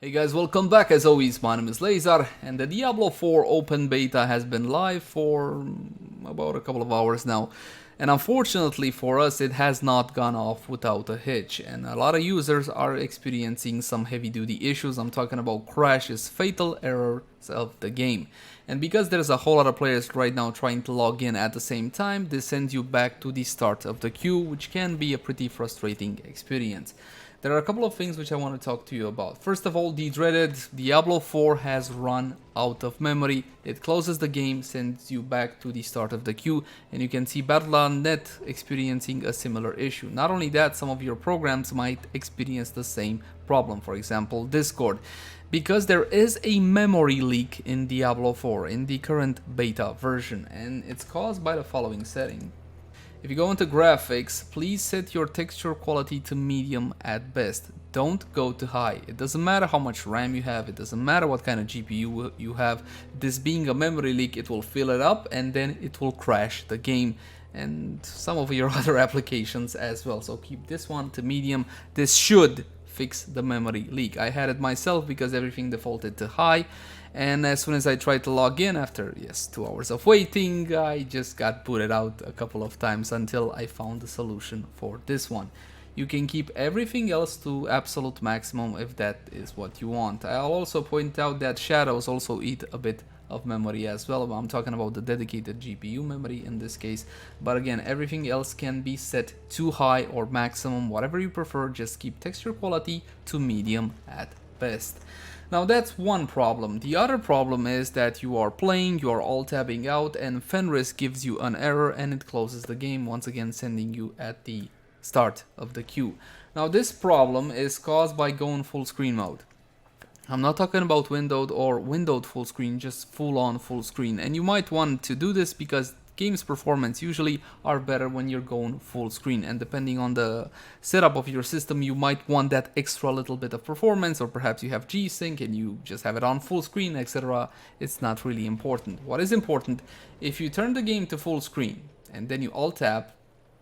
Hey guys, welcome back. As always, my name is Laser, and the Diablo 4 open beta has been live for about a couple of hours now. And unfortunately for us, it has not gone off without a hitch, and a lot of users are experiencing some heavy-duty issues. I'm talking about crashes, fatal errors of the game. And because there's a whole lot of players right now trying to log in at the same time, this sends you back to the start of the queue, which can be a pretty frustrating experience. There are a couple of things which I want to talk to you about. First of all, the dreaded Diablo 4 has run out of memory. It closes the game, sends you back to the start of the queue, and you can see Battle.net experiencing a similar issue. Not only that, some of your programs might experience the same problem, for example, Discord. Because there is a memory leak in Diablo 4, in the current beta version, and it's caused by the following setting. If you go into graphics, please set your texture quality to medium at best. Don't go to high. It doesn't matter how much RAM you have, it doesn't matter what kind of GPU you have. This being a memory leak, it will fill it up and then it will crash the game and some of your other applications as well. So keep this one to medium. This should fix the memory leak. I had it myself because everything defaulted to high, and as soon as I tried to log in after 2 hours of waiting, I just got booted out a couple of times until I found the solution for this one. You can keep everything else to absolute maximum if that is what you want. I'll also point out that shadows also eat a bit of memory as well. I'm talking about the dedicated GPU memory in this case, but again, everything else can be set to high or maximum, whatever you prefer. Just keep texture quality to medium at best. Now that's one problem. The other problem is that you are playing, you are alt-tabbing out, and Fenris gives you an error and it closes the game, once again sending you at the start of the queue. Now this problem is caused by going full screen mode. I'm not talking about windowed or windowed full screen, just full on full screen. And you might want to do this because game's performance usually are better when you're going full screen, and depending on the setup of your system, you might want that extra little bit of performance, or perhaps you have G-Sync and you just have it on full screen, etc. It's not really important. What is important, if you turn the game to full screen and then you alt-tab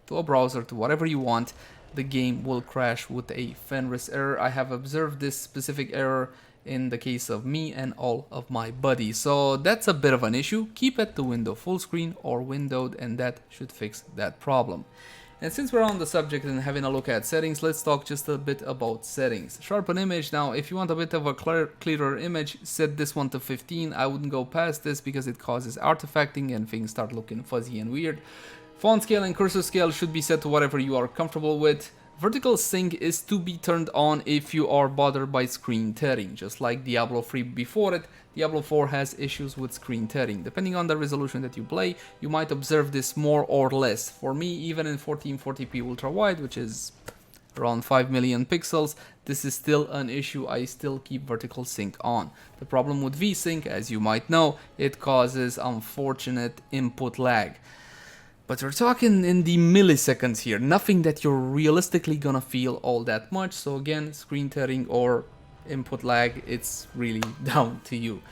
to a browser, to whatever you want, the game will crash with a Fenris error. I have observed this specific error in the case of me and all of my buddies. So that's a bit of an issue. Keep it to window full screen or windowed, and that should fix that problem. And since we're on the subject and having a look at settings, let's talk just a bit about settings. Sharpen image. Now, if you want a bit of a clearer image, set this one to 15. I wouldn't go past this because it causes artifacting and things start looking fuzzy and weird. Font scale and cursor scale should be set to whatever you are comfortable with. Vertical sync is to be turned on if you are bothered by screen tearing. Just like Diablo 3 before it, Diablo 4 has issues with screen tearing. Depending on the resolution that you play, you might observe this more or less. For me, even in 1440p ultra wide, which is around 5 million pixels, this is still an issue. I still keep vertical sync on. The problem with VSync, as you might know, it causes unfortunate input lag. But we're talking in the milliseconds here, nothing that you're realistically gonna feel all that much. So again, screen tearing or input lag, it's really down to you.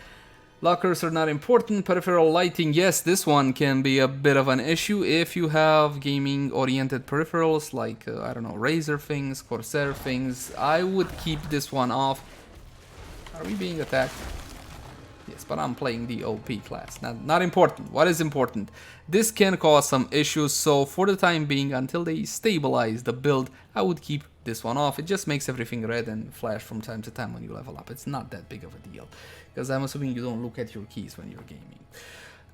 Lockers are not important. Peripheral lighting, yes, this one can be a bit of an issue if you have gaming oriented peripherals like, I don't know, Razer things, Corsair things. I would keep this one off. Are we being attacked? Yes, but I'm playing the OP class. Not important. What is important? This can cause some issues, so for the time being, until they stabilize the build, I would keep this one off. It just makes everything red and flash from time to time when you level up. It's not that big of a deal, because I'm assuming you don't look at your keys when you're gaming.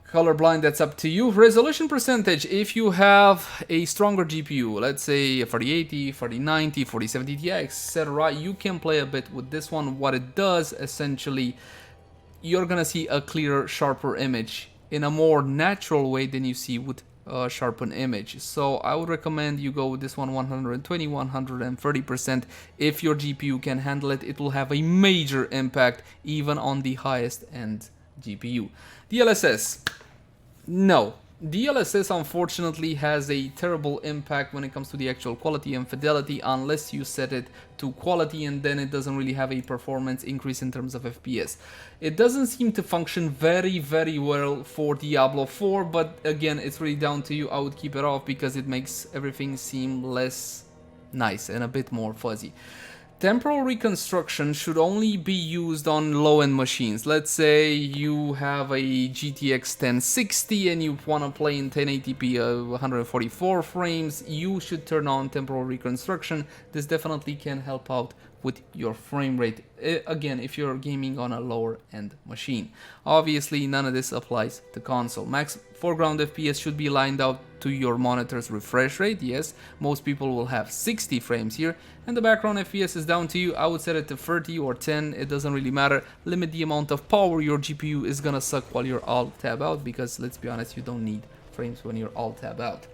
Colorblind, that's up to you. Resolution percentage, if you have a stronger GPU, let's say a 4080, 4090, 4070 Ti, etc., you can play a bit with this one. What it does, essentially, you're gonna see a clearer, sharper image in a more natural way than you see with a sharpened image. So I would recommend you go with this one 120, 130%. If your GPU can handle it, it will have a major impact even on the highest end GPU. DLSS, no. DLSS unfortunately has a terrible impact when it comes to the actual quality and fidelity unless you set it to quality, and then it doesn't really have a performance increase in terms of FPS. It doesn't seem to function very well for Diablo 4, but again, it's really down to you. I would keep it off because it makes everything seem less nice and a bit more fuzzy. Temporal reconstruction should only be used on low-end machines. Let's say you have a GTX 1060 and you want to play in 1080p 144 frames, you should turn on temporal reconstruction. This definitely can help out with your frame rate, again, if you're gaming on a lower end machine. Obviously, none of this applies to console. Max foreground FPS should be lined out to your monitor's refresh rate. Yes, most people will have 60 frames here, and the background FPS is down to you. I would set it to 30 or 10, it doesn't really matter. Limit the amount of power your GPU is gonna suck while you're alt tab out, because let's be honest, you don't need frames when you're alt tab out.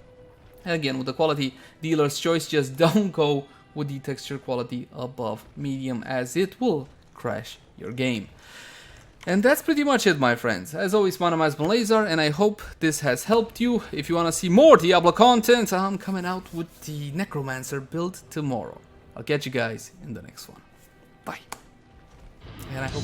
And again, with the quality, dealer's choice, just don't go with the texture quality above medium, as it will crash your game. And that's pretty much it, my friends. As always, my name has been Leyzar, and I hope this has helped you. If you want to see more Diablo content, I'm coming out with the Necromancer build tomorrow. I'll catch you guys in the next one. Bye. And I hope